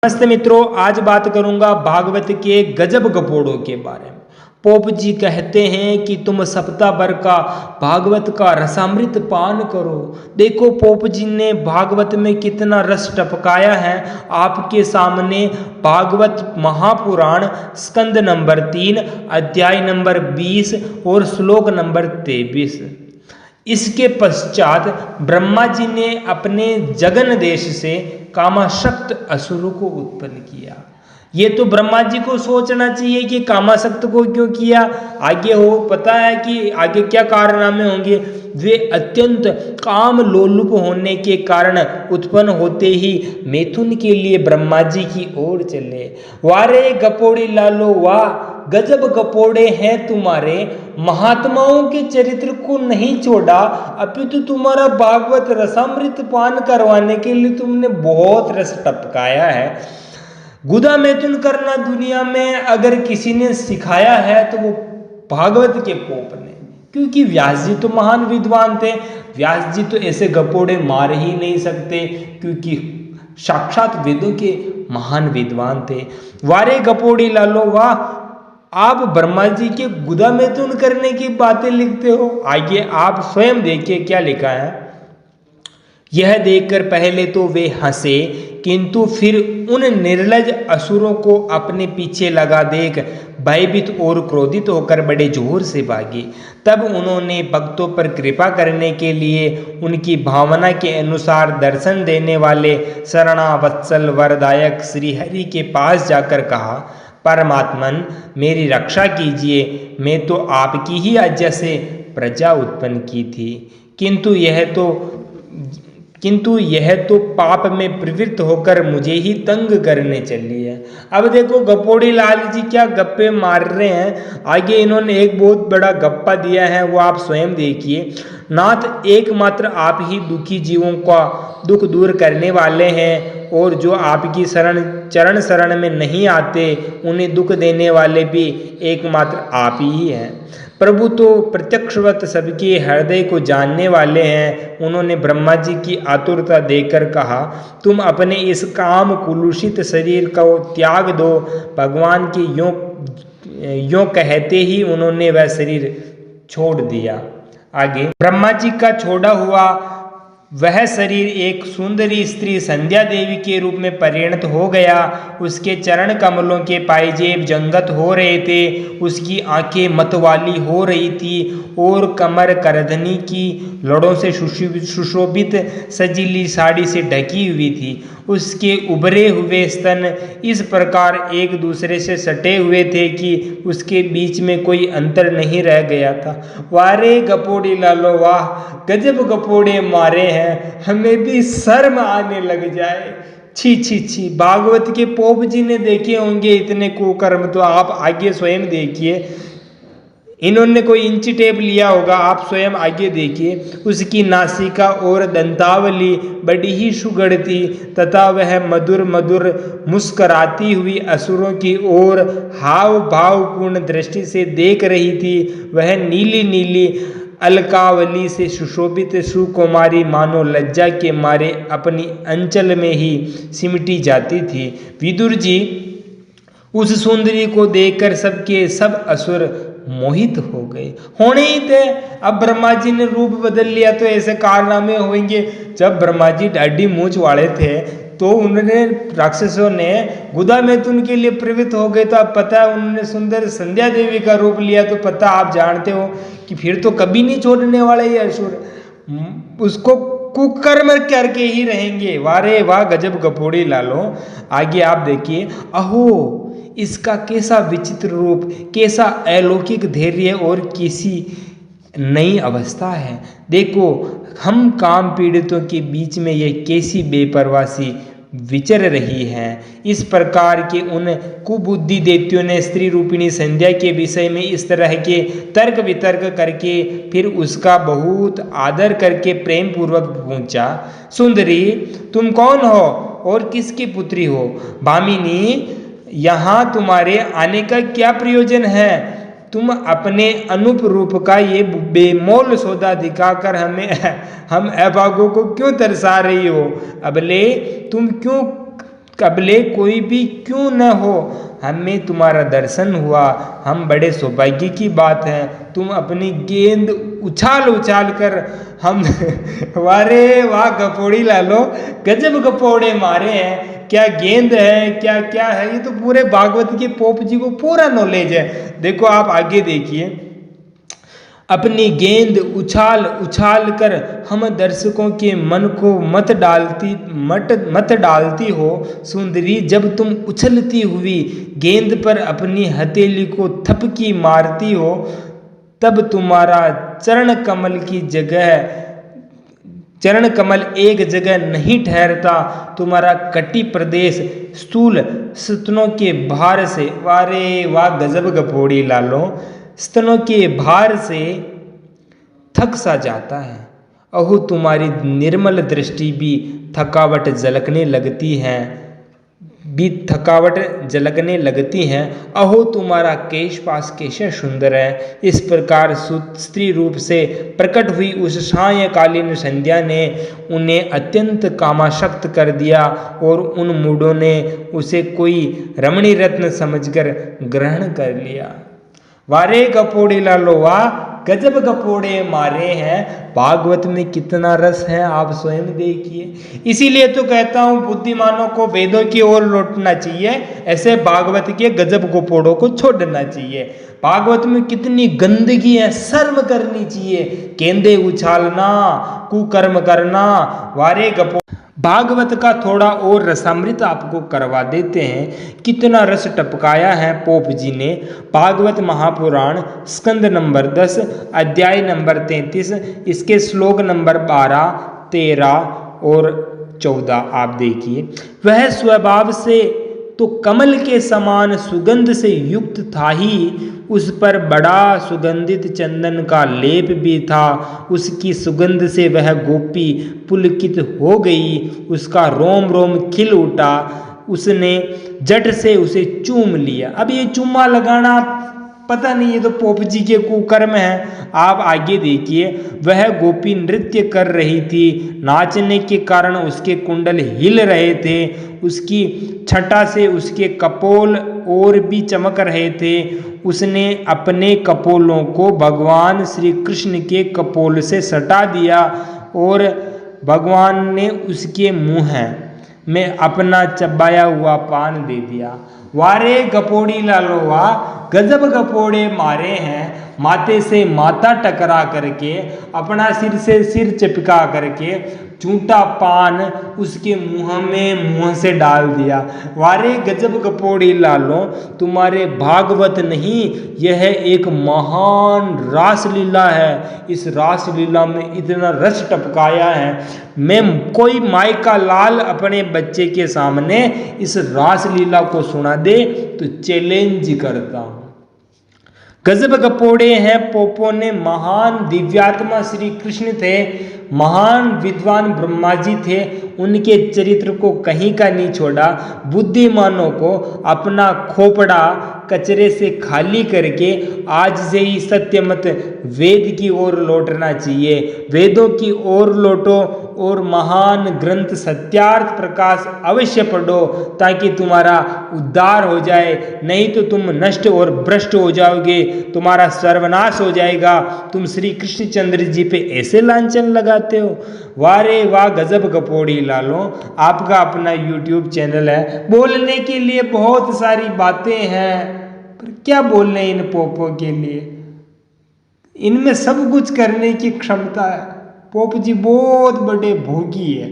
नमस्ते मित्रों, आज बात करूंगा भागवत के गजब गपोड़ों के बारे में। पोप जी कहते हैं कि तुम सप्ताह भर का भागवत का रसामृत पान करो। देखो पोप जी ने भागवत में कितना रस टपकाया है। आपके सामने भागवत महापुराण स्कंद नंबर 3 अध्याय नंबर 20 और श्लोक नंबर 23। इसके पश्चात ब्रह्मा जी ने अपने जगन देश से कामाशक्त असुर को उत्पन्न किया। ये तो ब्रह्मा जी को सोचना चाहिए कि कामाशक्त को क्यों किया। आगे हो पता है कि आगे क्या कारनामे होंगे। वे अत्यंत काम लोलुप होने के कारण उत्पन्न होते ही मैथुन के लिए ब्रह्मा जी की ओर चले। वारे गपोड़ी लालो वाह, गजब गपोड़े हैं तुम्हारे। महात्माओं के चरित्र को नहीं छोड़ा, अपितु तुम्हारा भागवत रसामृत पान करवाने के लिए तुमने बहुत रस टपकाया है। गुदा मैथुन करना दुनिया में अगर किसी ने सिखाया है तो वो भागवत के पोप ने, क्योंकि व्यास जी तो महान विद्वान थे। व्यास जी तो ऐसे गपोड़े मार ही नहीं सकते, क्योंकि साक्षात वेदों के महान विद्वान थे। वारे गपोड़ी लालो वाह, आप ब्रह्मा जी के गुदा मैथुन करने की बातें लिखते हो। आइए आप स्वयं देखिए क्या लिखा है। यह देखकर पहले तो वे हंसे, किंतु फिर उन निर्लज असुरों को अपने पीछे लगा देख भयभीत और क्रोधित होकर बड़े जोर से भागे। तब उन्होंने भक्तों पर कृपा करने के लिए उनकी भावना के अनुसार दर्शन देने वाले शरणा वत्सल वरदायक श्री हरि के पास जाकर कहा, परमात्मन मेरी रक्षा कीजिए। मैं तो आपकी ही आज्ञा से प्रजा उत्पन्न की थी, किंतु यह तो पाप में प्रवृत्त होकर मुझे ही तंग करने चली है। अब देखो गपोड़ी लाल जी क्या गप्पे मार रहे हैं। आगे इन्होंने एक बहुत बड़ा गप्पा दिया है, वो आप स्वयं देखिए। नाथ एकमात्र आप ही दुखी जीवों का दुख दूर करने वाले हैं, और जो आपकी चरण शरण में नहीं आते उन्हें दुख देने वाले भी एकमात्र आप ही हैं। प्रभु तो प्रत्यक्षवत सबके हृदय को जानने वाले हैं। उन्होंने ब्रह्मा जी की आतुरता देखकर कहा, तुम अपने इस काम कुलूषित शरीर को त्याग दो। भगवान के यों कहते ही उन्होंने वह शरीर छोड़ दिया। आगे ब्रह्मा जी का छोड़ा हुआ वह शरीर एक सुंदरी स्त्री संध्या देवी के रूप में परिणत हो गया। उसके चरण कमलों के पायजेब जंगत हो रहे थे, उसकी आंखें मतवाली हो रही थी और कमर करधनी की लड़ों से सुशोभित सजीली साड़ी से ढकी हुई थी। उसके उभरे हुए स्तन इस प्रकार एक दूसरे से सटे हुए थे कि उसके बीच में कोई अंतर नहीं रह गया था। वारे गपोड़ी लालो वाह, गजब गपोड़े मारे हैं, हमें भी शर्म आने लग जाए। छी छी छी, भागवत के पोप जी ने देखे होंगे इतने कुकर्म, तो आप आगे स्वयं देखिए। इन्होंने कोई इंची टेप लिया होगा, आप स्वयं आगे देखिए। उसकी नासिका और दंतावली बड़ी ही सुगढ़ थी, तथा वह मधुर मधुर मुस्कराती हुई असुरों की ओर हाव भावपूर्ण दृष्टि से देख रही थी। वह नीली नीली अलकावली से सुशोभित सुकुमारी मानो लज्जा के मारे अपनी अंचल में ही सिमटी जाती थी। विदुर जी उस सुंदरी को देखकर सबके सब असुर मोहित हो गए। होने ही थे। अब ब्रह्मा जी ने रूप बदल लिया तो ऐसे कारनामे होंगे। जब ब्रह्मा जी दाढ़ी मूंछ वाले थे तो उन्होंने राक्षसों ने गुदा मैथुन के लिए प्रवृत्त हो गए। तो अब पता है उन्होंने सुंदर संध्या देवी का रूप लिया, तो पता आप जानते हो कि फिर तो कभी नहीं छोड़ने वाले ये असुर, उसको कुकर्म करके ही रहेंगे। वारे वाह, गजब गपोड़ी लालो। आगे आप देखिए, अहो इसका कैसा विचित्र रूप, कैसा अलौकिक धैर्य और कैसी नई अवस्था है। देखो हम काम पीड़ितों के बीच में यह कैसी बेपरवासी विचर रही है। इस प्रकार के उन कुबुद्धि दैत्यों ने स्त्री रूपिणी संध्या के विषय में इस तरह के तर्क वितर्क करके फिर उसका बहुत आदर करके प्रेम पूर्वक पूछा, सुंदरी तुम कौन हो और किसकी पुत्री हो? भामिनी, यहाँ तुम्हारे आने का क्या प्रयोजन है? तुम अपने अनूप रूप का ये बेमोल सौदा दिखाकर हम अभागों को क्यों तरसा रही हो? अबले तुम क्यों कबले कोई भी क्यों न हो, हमें तुम्हारा दर्शन हुआ, हम बड़े सौभाग्य की बात है। तुम अपनी गेंद उछाल उछाल कर हम वारे वाह गपोड़ी लालो, गजब गपोड़े मारे हैं। क्या गेंद है, क्या क्या है, ये तो पूरे भागवत के पोप जी को पूरा नॉलेज है। देखो आप आगे देखिए, अपनी गेंद उछाल उछाल कर हम दर्शकों के मन को मत डालती हो सुंदरी, जब तुम उछलती हुई गेंद पर अपनी हथेली को थपकी मारती हो, तब तुम्हारा चरण कमल एक जगह नहीं ठहरता, तुम्हारा कटी प्रदेश स्थूल स्तनों के भार से, वारे वाह गजब गपोड़ी लालो, स्तनों के भार से थक सा जाता है। अहो तुम्हारी निर्मल दृष्टि भी थकावट झलकने लगती हैं। अहो तुम्हारा केश पास कैसे सुंदर है। इस प्रकार स्त्री रूप से प्रकट हुई उस सायंकालीन संध्या ने उन्हें अत्यंत कामासक्त कर दिया और उन मूढ़ों ने उसे कोई रमणी रत्न समझकर ग्रहण कर लिया। वारे गपोड़ी लालो वाह, गजब गपोड़े मारे हैं। भागवत में कितना रस है आप स्वयं देखिए। इसीलिए तो कहता हूं बुद्धिमानों को वेदों की ओर लौटना चाहिए, ऐसे भागवत के गजब गपोड़ों को छोड़ना चाहिए। भागवत में कितनी गंदगी है, शर्म करनी चाहिए। गेंदे उछालना, कुकर्म करना, वारे गपोड़। भागवत का थोड़ा और रसामृत आपको करवा देते हैं। कितना रस टपकाया है पोप जी ने। भागवत महापुराण स्कंद नंबर 10 अध्याय नंबर 33 इसके श्लोक नंबर 12, 13 और 14 आप देखिए। वह स्वभाव से तो कमल के समान सुगंध से युक्त था ही, उस पर बड़ा सुगंधित चंदन का लेप भी था। उसकी सुगंध से वह गोपी पुलकित हो गई, उसका रोम रोम खिल उठा। उसने झट से उसे चूम लिया। अब ये चुम्मा लगाना पता नहीं, ये तो पोप जी के कुकर्म है। आप आगे देखिए, वह गोपी नृत्य कर रही थी, नाचने के कारण उसके कुंडल हिल रहे थे, उसकी छटा से उसके कपोल और भी चमक रहे थे। उसने अपने कपोलों को भगवान श्री कृष्ण के कपोल से सटा दिया और भगवान ने उसके मुंह में अपना चबाया हुआ पान दे दिया। वारे गपोड़ी लालो वाह, गजब गपोड़े मारे हैं। माथे से माथा टकरा करके, अपना सिर से सिर चिपका करके झूठा पान उसके मुंह से डाल दिया। वारे गजब गपोड़ी लालो, तुम्हारे भागवत नहीं, यह एक महान रासलीला है। इस रासलीला में इतना रस टपकाया है। मैं कोई माई का लाल अपने बच्चे के सामने इस रासलीला को सुना दे तो चैलेंज करता हूं। गजब गपोड़े हैं पोपों ने। महान दिव्यात्मा श्री कृष्ण थे, महान विद्वान ब्रह्मा जी थे, उनके चरित्र को कहीं का नहीं छोड़ा। बुद्धिमानों को अपना खोपड़ा कचरे से खाली करके आज से ही सत्यमत वेद की ओर लौटना चाहिए। वेदों की ओर लौटो और महान ग्रंथ सत्यार्थ प्रकाश अवश्य पढ़ो ताकि तुम्हारा उद्धार हो जाए, नहीं तो तुम नष्ट और भ्रष्ट हो जाओगे, तुम्हारा सर्वनाश हो जाएगा। तुम श्री कृष्णचंद्र जी पे ऐसे लांछन लगाते हो। वारे वाह गजब गपोड़ी लालो। आपका अपना YouTube चैनल है, बोलने के लिए बहुत सारी बातें हैं, पर क्या बोलने इन पोपों के लिए। इनमें सब कुछ करने की क्षमता है। पोप जी बहुत बड़े भोगी है।